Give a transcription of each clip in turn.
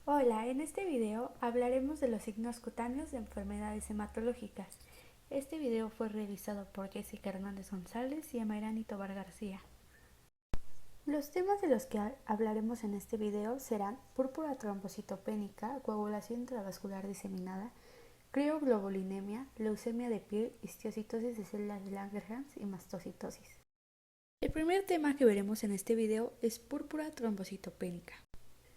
Hola, en este video hablaremos de los signos cutáneos de enfermedades hematológicas. Este video fue realizado por Jessica Hernández González y Emairani Tobar García. Los temas de los que hablaremos en este video serán púrpura trombocitopénica, coagulación intravascular diseminada, crioglobulinemia, leucemia de piel, histiocytosis de células de Langerhans y mastocitosis. El primer tema que veremos en este video es púrpura trombocitopénica.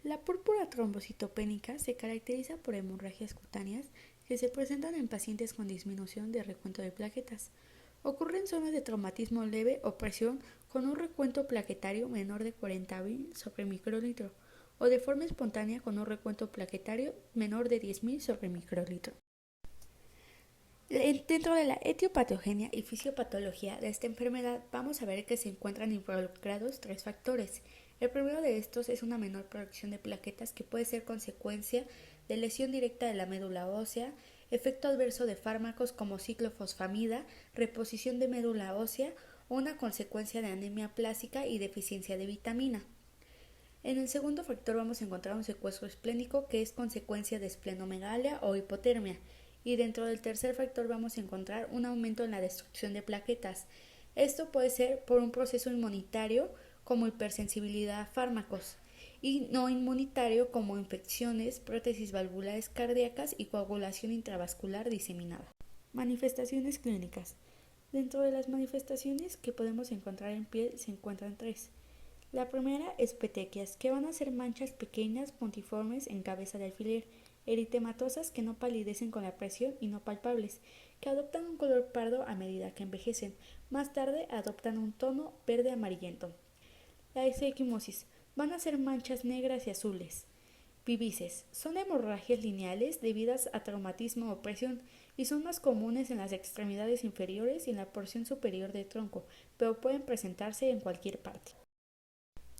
La púrpura trombocitopénica se caracteriza por hemorragias cutáneas que se presentan en pacientes con disminución de recuento de plaquetas. Ocurre en zonas de traumatismo leve o presión con un recuento plaquetario menor de 40.000 sobre microlitro o de forma espontánea con un recuento plaquetario menor de 10.000 sobre microlitro. Dentro de la etiopatogenia y fisiopatología de esta enfermedad vamos a ver que se encuentran involucrados tres factores. El primero de estos es una menor producción de plaquetas que puede ser consecuencia de lesión directa de la médula ósea, efecto adverso de fármacos como ciclofosfamida, reposición de médula ósea o una consecuencia de anemia plástica y deficiencia de vitamina. En el segundo factor vamos a encontrar un secuestro esplénico que es consecuencia de esplenomegalia o hipotermia. Y dentro del tercer factor vamos a encontrar un aumento en la destrucción de plaquetas. Esto puede ser por un proceso inmunitario como hipersensibilidad a fármacos y no inmunitario como infecciones, prótesis valvulares cardíacas y coagulación intravascular diseminada. Manifestaciones clínicas. Dentro de las manifestaciones que podemos encontrar en piel se encuentran tres. La primera es petequias, que van a ser manchas pequeñas puntiformes en cabeza de alfiler, eritematosas que no palidecen con la presión y no palpables, que adoptan un color pardo a medida que envejecen. Más tarde adoptan un tono verde amarillento. La equimosis van a ser manchas negras y azules. Vivices son hemorragias lineales debidas a traumatismo o presión y son más comunes en las extremidades inferiores y en la porción superior del tronco, pero pueden presentarse en cualquier parte.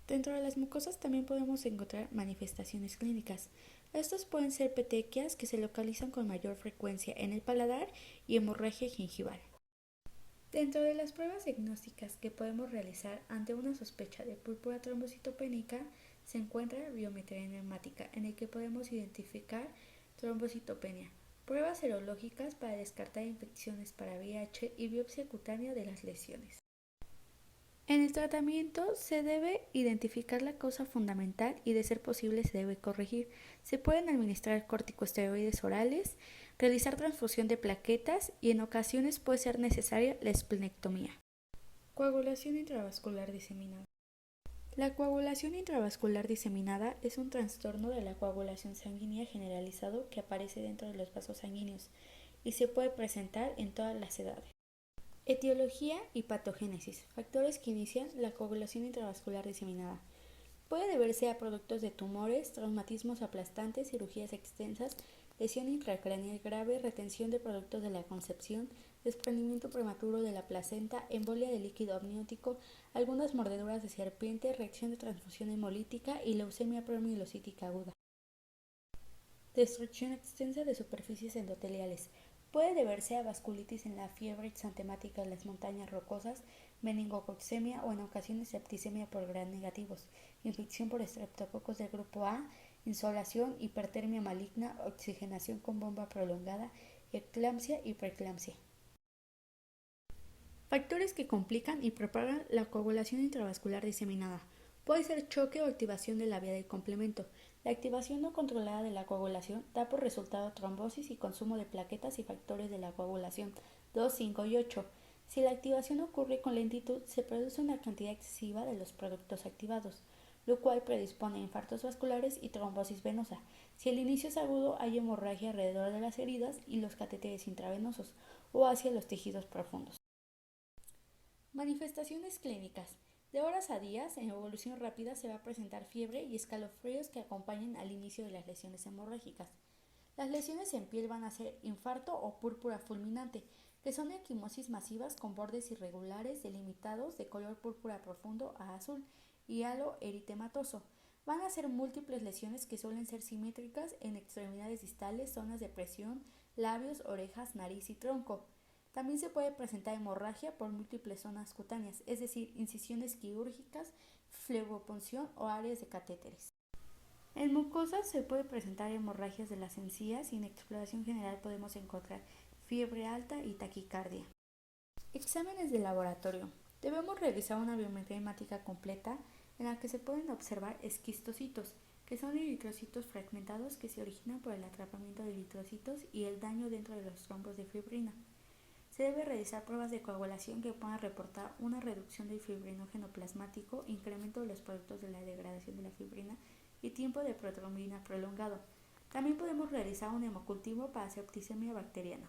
Dentro de las mucosas también podemos encontrar manifestaciones clínicas. Estos pueden ser petequias que se localizan con mayor frecuencia en el paladar y hemorragia gingival. Dentro de las pruebas diagnósticas que podemos realizar ante una sospecha de púrpura trombocitopénica se encuentra biometría neumática, en el que podemos identificar trombocitopenia, pruebas serológicas para descartar infecciones para VIH y biopsia cutánea de las lesiones. En el tratamiento se debe identificar la causa fundamental y de ser posible se debe corregir. Se pueden administrar corticosteroides orales, realizar transfusión de plaquetas y en ocasiones puede ser necesaria la esplenectomía. Coagulación intravascular diseminada. La coagulación intravascular diseminada es un trastorno de la coagulación sanguínea generalizado que aparece dentro de los vasos sanguíneos y se puede presentar en todas las edades. Etiología y patogénesis. Factores que inician la coagulación intravascular diseminada. Puede deberse a productos de tumores, traumatismos aplastantes, cirugías extensas, lesión intracraneal grave, retención de productos de la concepción, desprendimiento prematuro de la placenta, embolia de líquido amniótico, algunas mordeduras de serpiente, reacción de transfusión hemolítica y leucemia promielocítica aguda. Destrucción extensa de superficies endoteliales. Puede deberse a vasculitis en la fiebre exantemática de las montañas rocosas, meningococcemia o en ocasiones septicemia por gram negativos, infección por estreptococos del grupo A, insolación, hipertermia maligna, oxigenación con bomba prolongada, eclampsia y preeclampsia. Factores que complican y propagan la coagulación intravascular diseminada. Puede ser choque o activación de la vía del complemento. La activación no controlada de la coagulación da por resultado trombosis y consumo de plaquetas y factores de la coagulación 2, 5 y 8. Si la activación ocurre con lentitud, se produce una cantidad excesiva de los productos activados, lo cual predispone a infartos vasculares y trombosis venosa. Si el inicio es agudo, hay hemorragia alrededor de las heridas y los catéteres intravenosos o hacia los tejidos profundos. Manifestaciones clínicas. De horas a días, en evolución rápida se va a presentar fiebre y escalofríos que acompañan al inicio de las lesiones hemorrágicas. Las lesiones en piel van a ser infarto o púrpura fulminante, que son equimosis masivas con bordes irregulares delimitados de color púrpura profundo a azul y halo eritematoso. Van a ser múltiples lesiones que suelen ser simétricas en extremidades distales, zonas de presión, labios, orejas, nariz y tronco. También se puede presentar hemorragia por múltiples zonas cutáneas, es decir, incisiones quirúrgicas, flebopunción o áreas de catéteres. En mucosas se puede presentar hemorragias de las encías y en exploración general podemos encontrar fiebre alta y taquicardia. Exámenes de laboratorio. Debemos realizar una biometría hemática completa en la que se pueden observar esquistocitos, que son eritrocitos fragmentados que se originan por el atrapamiento de eritrocitos y el daño dentro de los trombos de fibrina. Se debe realizar pruebas de coagulación que puedan reportar una reducción del fibrinógeno plasmático, incremento de los productos de la degradación de la fibrina y tiempo de protrombina prolongado. También podemos realizar un hemocultivo para septicemia bacteriana.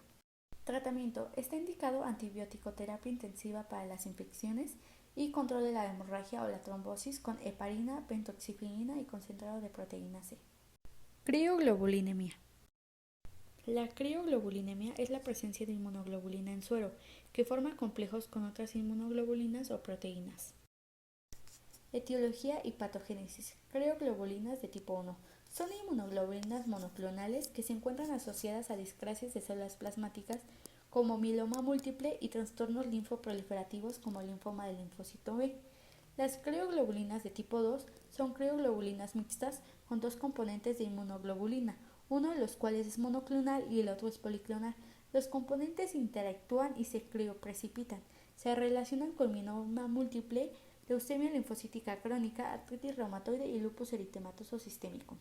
Tratamiento. Está indicado antibiótico-terapia intensiva para las infecciones y control de la hemorragia o la trombosis con heparina, pentoxifenina y concentrado de proteína C. Crioglobulinemia. La crioglobulinemia es la presencia de inmunoglobulina en suero, que forma complejos con otras inmunoglobulinas o proteínas. Etiología y patogénesis. Crioglobulinas de tipo 1. Son inmunoglobulinas monoclonales que se encuentran asociadas a discrasias de células plasmáticas como mieloma múltiple y trastornos linfoproliferativos como el linfoma del linfocito B. Las crioglobulinas de tipo 2 son crioglobulinas mixtas con dos componentes de inmunoglobulina, uno de los cuales es monoclonal y el otro es policlonal. Los componentes interactúan y se crioprecipitan. Se relacionan con mieloma múltiple, leucemia linfocítica crónica, artritis reumatoide y lupus eritematoso sistémico.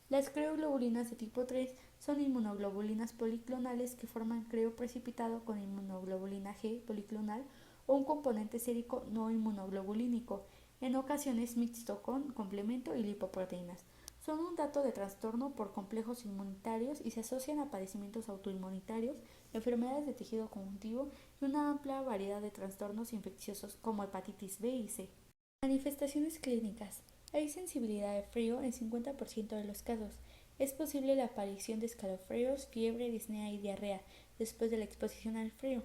Las crioglobulinas de tipo 3 son inmunoglobulinas policlonales que forman crioprecipitado con inmunoglobulina G policlonal o un componente sérico no inmunoglobulínico, en ocasiones mixto con complemento y lipoproteínas. Son un dato de trastorno por complejos inmunitarios y se asocian a padecimientos autoinmunitarios, enfermedades de tejido conjuntivo y una amplia variedad de trastornos infecciosos como hepatitis B y C. Manifestaciones clínicas. Hay sensibilidad al frío en 50% de los casos. Es posible la aparición de escalofríos, fiebre, disnea y diarrea después de la exposición al frío.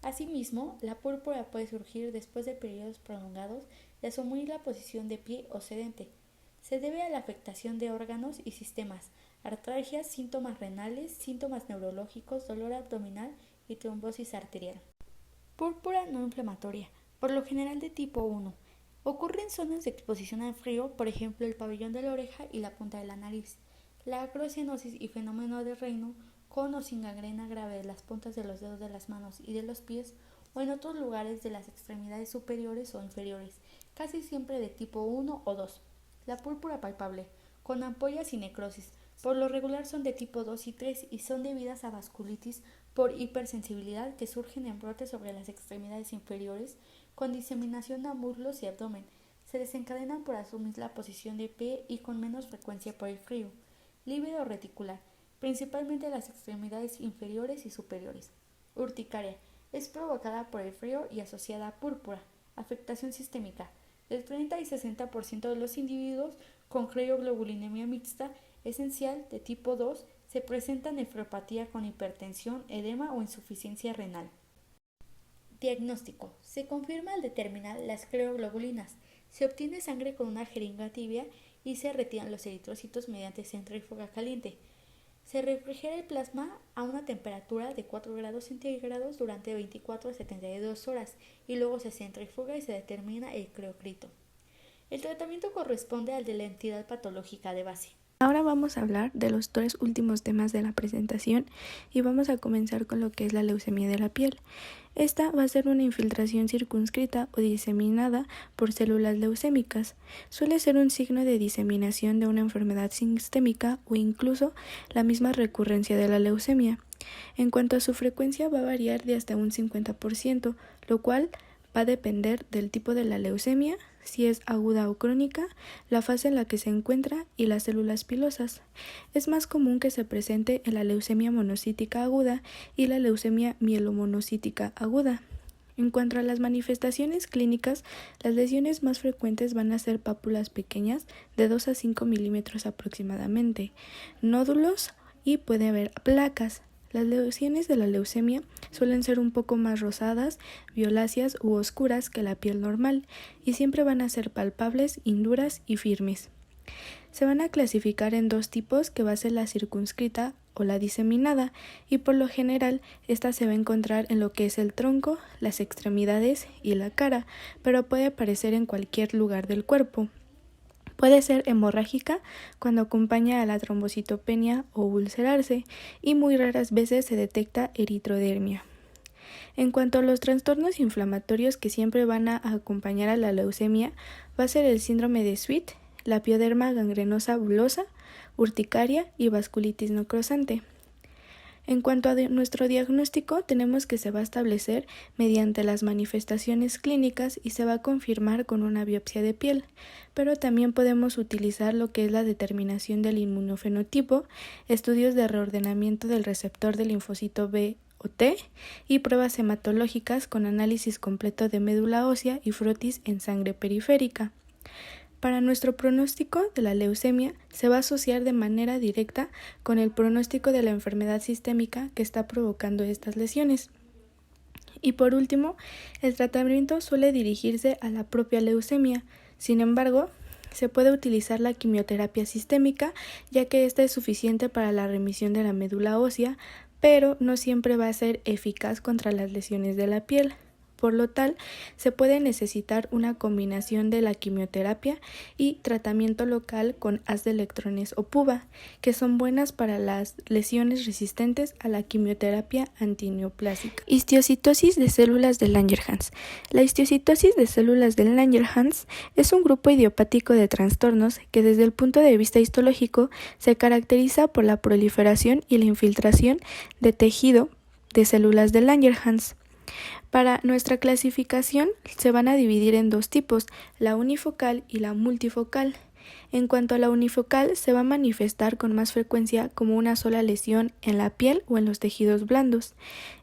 Asimismo, la púrpura puede surgir después de periodos prolongados de asumir la posición de pie o sedente. Se debe a la afectación de órganos y sistemas, artralgias, síntomas renales, síntomas neurológicos, dolor abdominal y trombosis arterial. Púrpura no inflamatoria, por lo general de tipo 1. Ocurre en zonas de exposición al frío, por ejemplo el pabellón de la oreja y la punta de la nariz. La acrocianosis y fenómeno de Raynaud, con o sin gangrena grave de las puntas de los dedos de las manos y de los pies, o en otros lugares de las extremidades superiores o inferiores, casi siempre de tipo 1 o 2. La púrpura palpable, con ampollas y necrosis, por lo regular son de tipo 2 y 3 y son debidas a vasculitis por hipersensibilidad que surgen en brotes sobre las extremidades inferiores con diseminación a muslos y abdomen. Se desencadenan por asumir la posición de pie y con menos frecuencia por el frío. Lívido reticular, principalmente las extremidades inferiores y superiores. Urticaria, es provocada por el frío y asociada a púrpura. Afectación sistémica. El 30 y 60% de los individuos con crioglobulinemia mixta esencial de tipo 2 se presenta nefropatía con hipertensión, edema o insuficiencia renal. Diagnóstico. Se confirma al determinar las crioglobulinas. Se obtiene sangre con una jeringa tibia y se retiran los eritrocitos mediante centrífuga caliente. Se refrigera el plasma a una temperatura de 4 grados centígrados durante 24 a 72 horas y luego se centrifuga y se determina el criocrito. El tratamiento corresponde al de la entidad patológica de base. Ahora vamos a hablar de los tres últimos temas de la presentación y vamos a comenzar con lo que es la leucemia de la piel. Esta va a ser una infiltración circunscrita o diseminada por células leucémicas. Suele ser un signo de diseminación de una enfermedad sistémica o incluso la misma recurrencia de la leucemia. En cuanto a su frecuencia va a variar de hasta un 50%, lo cual va a depender del tipo de la leucemia, si es aguda o crónica, la fase en la que se encuentra y las células pilosas. Es más común que se presente en la leucemia monocítica aguda y la leucemia mielomonocítica aguda. En cuanto a las manifestaciones clínicas, las lesiones más frecuentes van a ser pápulas pequeñas de 2 a 5 milímetros aproximadamente, nódulos y puede haber placas. Las lesiones de la leucemia suelen ser un poco más rosadas, violáceas u oscuras que la piel normal y siempre van a ser palpables, induras y firmes. Se van a clasificar en dos tipos, que va a ser la circunscrita o la diseminada, y por lo general esta se va a encontrar en lo que es el tronco, las extremidades y la cara, pero puede aparecer en cualquier lugar del cuerpo. Puede ser hemorrágica cuando acompaña a la trombocitopenia o ulcerarse, y muy raras veces se detecta eritrodermia. En cuanto a los trastornos inflamatorios que siempre van a acompañar a la leucemia, va a ser el síndrome de Sweet, la pioderma gangrenosa bulosa, urticaria y vasculitis necrosante. En cuanto a nuestro diagnóstico, tenemos que se va a establecer mediante las manifestaciones clínicas y se va a confirmar con una biopsia de piel, pero también podemos utilizar lo que es la determinación del inmunofenotipo, estudios de reordenamiento del receptor del linfocito B o T y pruebas hematológicas con análisis completo de médula ósea y frotis en sangre periférica. Para nuestro pronóstico de la leucemia se va a asociar de manera directa con el pronóstico de la enfermedad sistémica que está provocando estas lesiones. Y por último, el tratamiento suele dirigirse a la propia leucemia. Sin embargo, se puede utilizar la quimioterapia sistémica, ya que esta es suficiente para la remisión de la médula ósea, pero no siempre va a ser eficaz contra las lesiones de la piel. Por lo tal, se puede necesitar una combinación de la quimioterapia y tratamiento local con haz de electrones o PUVA, que son buenas para las lesiones resistentes a la quimioterapia antineoplásica. Histiocytosis de células de Langerhans. La histiocytosis de células de Langerhans es un grupo idiopático de trastornos que desde el punto de vista histológico se caracteriza por la proliferación y la infiltración de tejido de células de Langerhans. Para nuestra clasificación se van a dividir en dos tipos, la unifocal y la multifocal. En cuanto a la unifocal, se va a manifestar con más frecuencia como una sola lesión en la piel o en los tejidos blandos.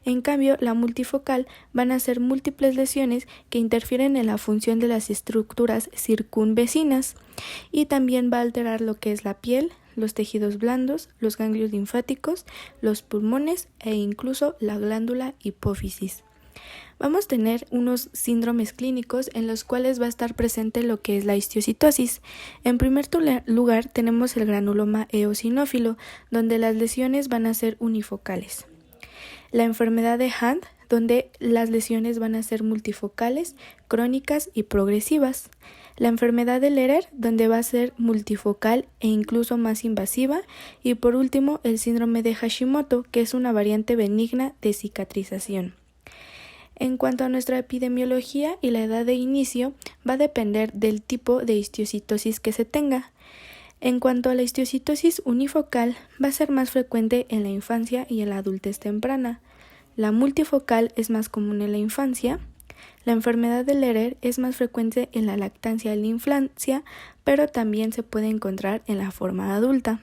En cambio, la multifocal van a ser múltiples lesiones que interfieren en la función de las estructuras circunvecinas y también va a alterar lo que es la piel, los tejidos blandos, los ganglios linfáticos, los pulmones e incluso la glándula hipófisis. Vamos a tener unos síndromes clínicos en los cuales va a estar presente lo que es la histiocytosis. En primer lugar tenemos el granuloma eosinófilo, donde las lesiones van a ser unifocales. La enfermedad de Hand, donde las lesiones van a ser multifocales, crónicas y progresivas. La enfermedad de Lerer, donde va a ser multifocal e incluso más invasiva. Y por último, el síndrome de Hashimoto, que es una variante benigna de cicatrización. En cuanto a nuestra epidemiología y la edad de inicio, va a depender del tipo de histiocytosis que se tenga. En cuanto a la histiocytosis unifocal, va a ser más frecuente en la infancia y en la adultez temprana. La multifocal es más común en la infancia. La enfermedad de Lerer es más frecuente en la lactancia y la infancia, pero también se puede encontrar en la forma adulta.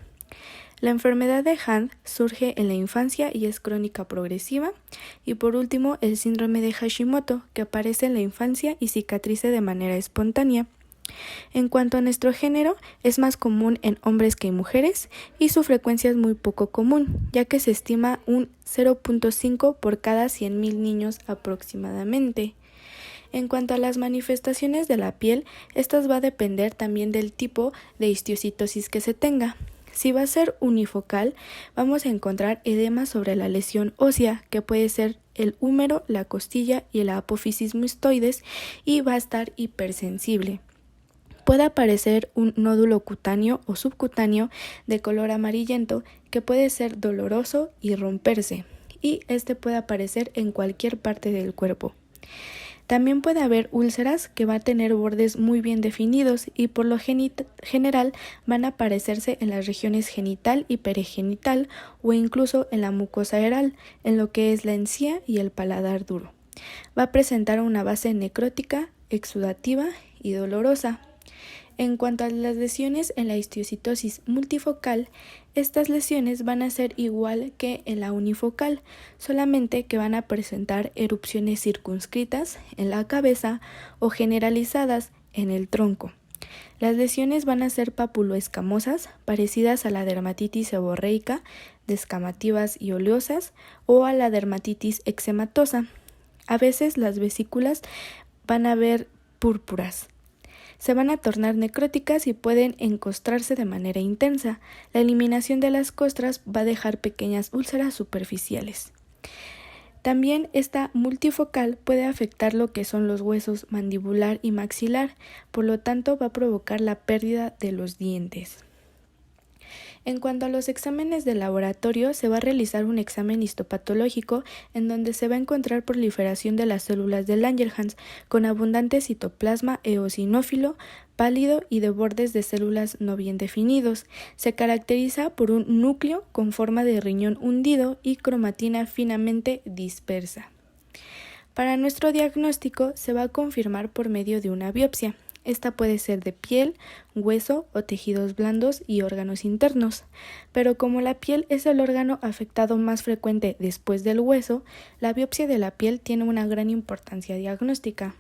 La enfermedad de Hand surge en la infancia y es crónica progresiva. Y por último, el síndrome de Hashimoto, que aparece en la infancia y cicatriza de manera espontánea. En cuanto a nuestro género, es más común en hombres que en mujeres y su frecuencia es muy poco común, ya que se estima un 0.5 por cada 100.000 niños aproximadamente. En cuanto a las manifestaciones de la piel, estas va a depender también del tipo de histiocytosis que se tenga. Si va a ser unifocal, vamos a encontrar edema sobre la lesión ósea, que puede ser el húmero, la costilla y la apófisis mastoides, y va a estar hipersensible. Puede aparecer un nódulo cutáneo o subcutáneo de color amarillento que puede ser doloroso y romperse, y este puede aparecer en cualquier parte del cuerpo. También puede haber úlceras que van a tener bordes muy bien definidos y por lo general van a aparecerse en las regiones genital y perigenital o incluso en la mucosa oral, en lo que es la encía y el paladar duro. Va a presentar una base necrótica, exudativa y dolorosa. En cuanto a las lesiones en la histiocytosis multifocal, estas lesiones van a ser igual que en la unifocal, solamente que van a presentar erupciones circunscritas en la cabeza o generalizadas en el tronco. Las lesiones van a ser papuloescamosas, parecidas a la dermatitis seborreica, descamativas y oleosas, o a la dermatitis eczematosa. A veces las vesículas van a ver púrpuras. Se van a tornar necróticas y pueden encostrarse de manera intensa. La eliminación de las costras va a dejar pequeñas úlceras superficiales. También esta multifocal puede afectar lo que son los huesos mandibular y maxilar, por lo tanto va a provocar la pérdida de los dientes. En cuanto a los exámenes de laboratorio, se va a realizar un examen histopatológico en donde se va a encontrar proliferación de las células de Langerhans con abundante citoplasma eosinófilo, pálido y de bordes de células no bien definidos. Se caracteriza por un núcleo con forma de riñón hundido y cromatina finamente dispersa. Para nuestro diagnóstico se va a confirmar por medio de una biopsia. Esta puede ser de piel, hueso o tejidos blandos y órganos internos, pero como la piel es el órgano afectado más frecuente después del hueso, la biopsia de la piel tiene una gran importancia diagnóstica.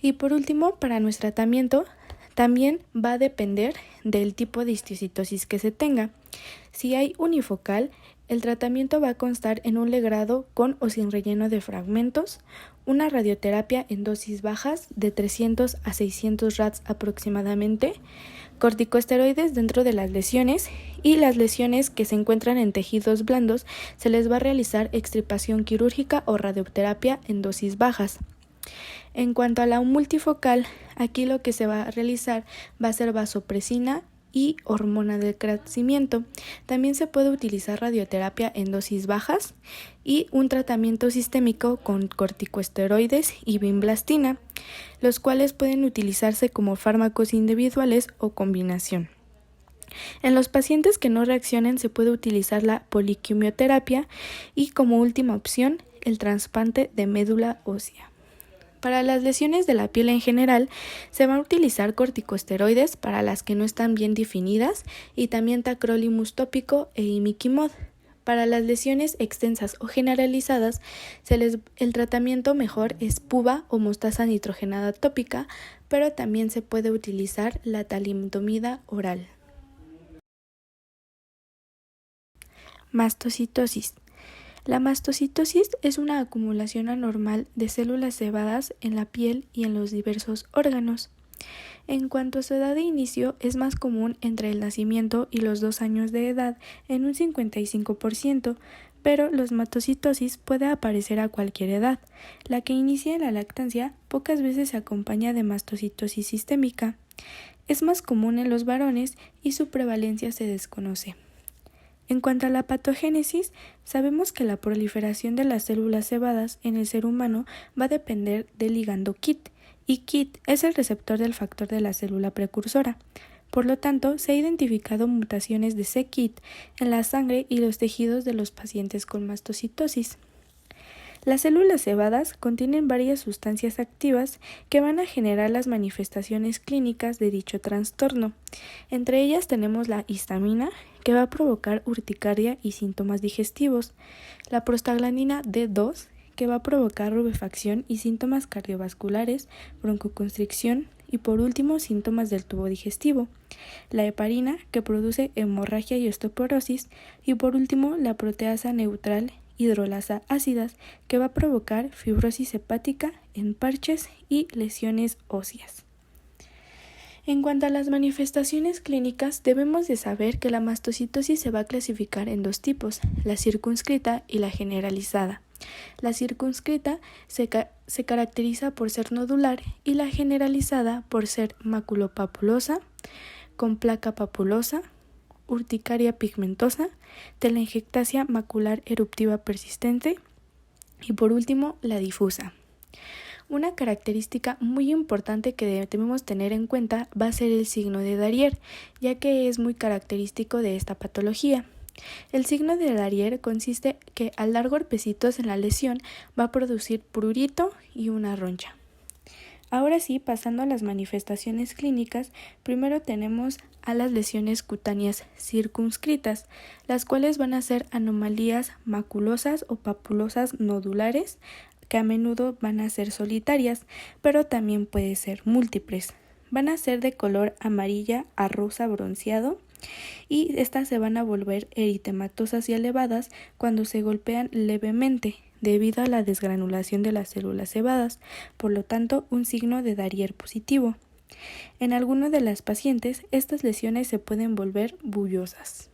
Y por último, para nuestro tratamiento, también va a depender del tipo de histiocytosis que se tenga. Si hay unifocal, el tratamiento va a constar en un legrado con o sin relleno de fragmentos, una radioterapia en dosis bajas de 300 a 600 rads aproximadamente, corticosteroides dentro de las lesiones y las lesiones que se encuentran en tejidos blandos se les va a realizar extirpación quirúrgica o radioterapia en dosis bajas. En cuanto a la multifocal, aquí lo que se va a realizar va a ser vasopresina y hormona del crecimiento. También se puede utilizar radioterapia en dosis bajas y un tratamiento sistémico con corticosteroides y vinblastina, los cuales pueden utilizarse como fármacos individuales o combinación. En los pacientes que no reaccionen se puede utilizar la poliquimioterapia y como última opción el trasplante de médula ósea. Para las lesiones de la piel en general, se van a utilizar corticosteroides para las que no están bien definidas y también tacrolimus tópico e imiquimod. Para las lesiones extensas o generalizadas, el tratamiento mejor es puba o mostaza nitrogenada tópica, pero también se puede utilizar la talidomida oral. Mastocitosis. La mastocitosis es una acumulación anormal de células cebadas en la piel y en los diversos órganos. En cuanto a su edad de inicio, es más común entre el nacimiento y los 2 años de edad en un 55%, pero la mastocitosis puede aparecer a cualquier edad. La que inicia en la lactancia pocas veces se acompaña de mastocitosis sistémica. Es más común en los varones y su prevalencia se desconoce. En cuanto a la patogénesis, sabemos que la proliferación de las células cebadas en el ser humano va a depender del ligando KIT, y KIT es el receptor del factor de la célula precursora. Por lo tanto, se han identificado mutaciones de c-KIT en la sangre y los tejidos de los pacientes con mastocitosis. Las células cebadas contienen varias sustancias activas que van a generar las manifestaciones clínicas de dicho trastorno. Entre ellas tenemos la histamina, que va a provocar urticaria y síntomas digestivos, la prostaglandina D2, que va a provocar rubefacción y síntomas cardiovasculares, broncoconstricción y por último síntomas del tubo digestivo, la heparina, que produce hemorragia y osteoporosis y por último la proteasa neutral hidrolasa ácidas, que va a provocar fibrosis hepática en parches y lesiones óseas. En cuanto a las manifestaciones clínicas, debemos de saber que la mastocitosis se va a clasificar en 2 tipos, la circunscrita y la generalizada. La circunscrita se caracteriza por ser nodular y la generalizada por ser maculopapulosa, con placa papulosa, urticaria pigmentosa, telangiectasia macular eruptiva persistente y por último la difusa. Una característica muy importante que debemos tener en cuenta va a ser el signo de Darrier, ya que es muy característico de esta patología. El signo de Darrier consiste que al dar golpecitos en la lesión va a producir prurito y una roncha. Ahora sí, pasando a las manifestaciones clínicas, primero tenemos a las lesiones cutáneas circunscritas, las cuales van a ser anomalías maculosas o papulosas nodulares, que a menudo van a ser solitarias, pero también pueden ser múltiples. Van a ser de color amarilla a rosa bronceado y estas se van a volver eritematosas y elevadas cuando se golpean levemente debido a la desgranulación de las células cebadas, por lo tanto un signo de Darrier positivo. En algunas de las pacientes estas lesiones se pueden volver bullosas.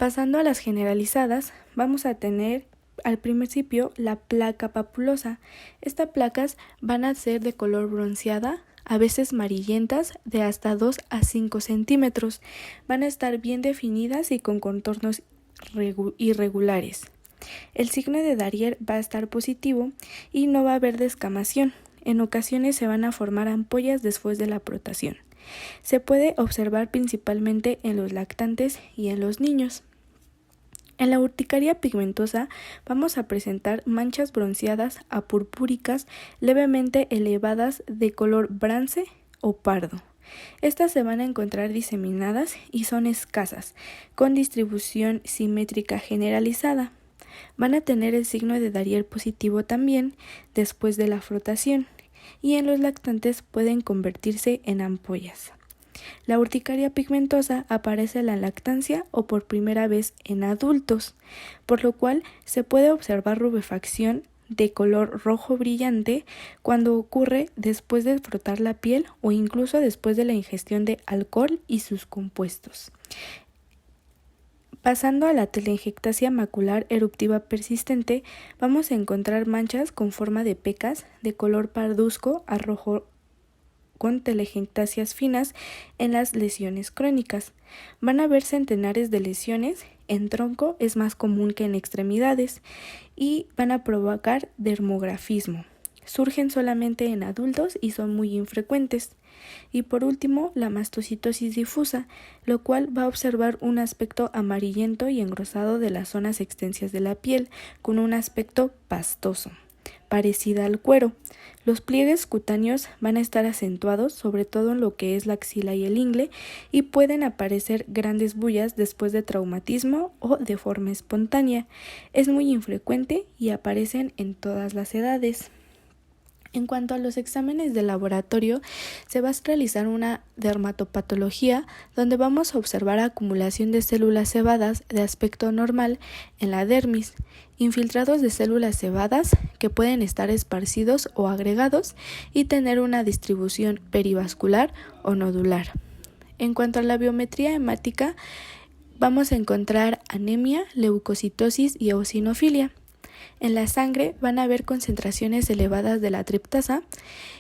Pasando a las generalizadas, vamos a tener al principio la placa papulosa. Estas placas van a ser de color bronceada, a veces amarillentas, de hasta 2 a 5 centímetros. Van a estar bien definidas y con contornos irregulares. El signo de Darrier va a estar positivo y no va a haber descamación. En ocasiones se van a formar ampollas después de la frotación. Se puede observar principalmente en los lactantes y en los niños. En la urticaria pigmentosa vamos a presentar manchas bronceadas a purpúricas levemente elevadas de color bronce o pardo. Estas se van a encontrar diseminadas y son escasas, con distribución simétrica generalizada. Van a tener el signo de Darrier positivo también después de la frotación, y en los lactantes pueden convertirse en ampollas. La urticaria pigmentosa aparece en la lactancia o por primera vez en adultos, por lo cual se puede observar rubefacción de color rojo brillante cuando ocurre después de frotar la piel o incluso después de la ingestión de alcohol y sus compuestos. Pasando a la telangiectasia macular eruptiva persistente, vamos a encontrar manchas con forma de pecas de color parduzco a rojo con telangiectasias finas en las lesiones crónicas. Van a haber centenares de lesiones, en tronco es más común que en extremidades, y van a provocar dermografismo. Surgen solamente en adultos y son muy infrecuentes. Y por último, la mastocitosis difusa, lo cual va a observar un aspecto amarillento y engrosado de las zonas extensas de la piel, con un aspecto pastoso, parecida al cuero. Los pliegues cutáneos van a estar acentuados, sobre todo en lo que es la axila y el ingle, y pueden aparecer grandes bullas después de traumatismo o de forma espontánea. Es muy infrecuente y aparecen en todas las edades. En cuanto a los exámenes de laboratorio, se va a realizar una dermatopatología donde vamos a observar acumulación de células cebadas de aspecto normal en la dermis, infiltrados de células cebadas que pueden estar esparcidos o agregados y tener una distribución perivascular o nodular. En cuanto a la biometría hemática, vamos a encontrar anemia, leucocitosis y eosinofilia. En la sangre van a haber concentraciones elevadas de la triptasa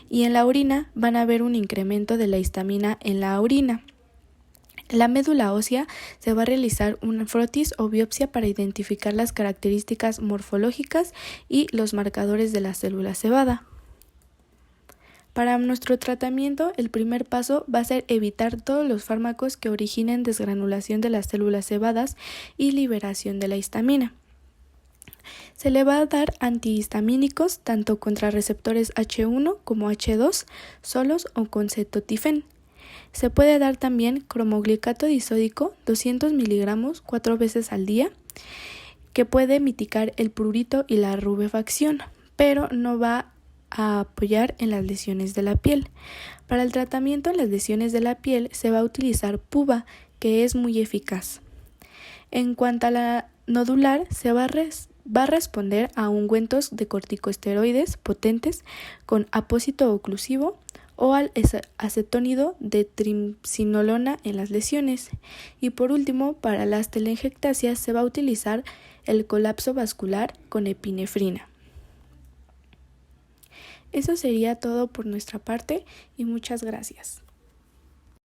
y en la orina van a haber un incremento de la histamina en la orina. En la médula ósea se va a realizar una frotis o biopsia para identificar las características morfológicas y los marcadores de la célula cebada. Para nuestro tratamiento, el primer paso va a ser evitar todos los fármacos que originen desgranulación de las células cebadas y liberación de la histamina. Se le va a dar antihistamínicos tanto contra receptores H1 como H2, solos o con cetotifen. Se puede dar también cromoglicato disódico 200 miligramos 4 veces al día, que puede mitigar el prurito y la rubefacción, pero no va a apoyar en las lesiones de la piel. Para el tratamiento en las lesiones de la piel se va a utilizar PUVA, que es muy eficaz. En cuanto a la nodular, se va a responder a ungüentos de corticosteroides potentes con apósito oclusivo o al acetónido de triamcinolona en las lesiones. Y por último, para las telangiectasias se va a utilizar el colapso vascular con epinefrina. Eso sería todo por nuestra parte y muchas gracias.